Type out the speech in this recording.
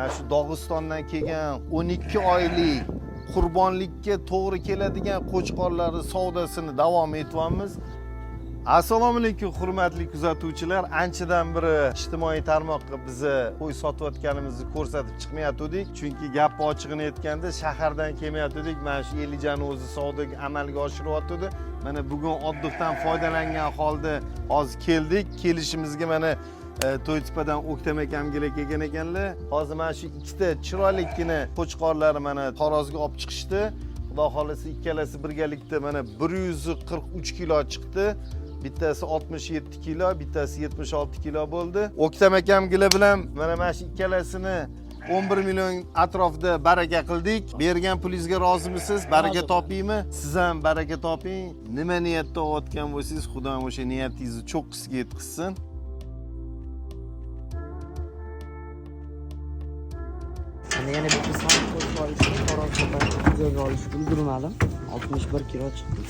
Mana shu Dog'istondan kelgan 12 oylik qurbonlikka to'g'ri keladigan qo'chqorlarning savdosini davom etyapmiz. Assalomu alaykum hurmatli kuzatuvchilar. Anchadan beri ijtimoiy tarmoqqa bizni qo'y sotayotganimizni ko'rsatib chiqmayotgandik. Chunki gap ochig'ini aytganda shahardan kelmayotgandik. Mana shu Elijani o'zi savdoga amalga oshiryapti. Mana bugun oddixdan foydalangan holda hozir keldik. Kelishimizga mana To'ytepadan O'ktam akamga kelgan ekanlar. Hozir mana shu ikkita chiroylikgina qo'chqorlarni mana tarozga olib chiqishdi. Xudo xolasa ikkalasi birgalikda mana 143 kilo chiqdi. Bittasi 67 kilo, bittasi 76 kilo bo'ldi. O'ktam akamgilar bilan mana shu ikkalasini 11 million atrofida baraka qildik. Bergan pulingizga rozimisiz? Baraka topingmi? Siz ham baraka toping. Nima niyatda o'tgan bo'lsangiz, Xudo o'sha niyatingizni cho'qqisiga yetkazsin. Yana bitta soniy qo'shib olishni, tarozda joyga olishni ulgurmadim. 61 kilo chiqdi.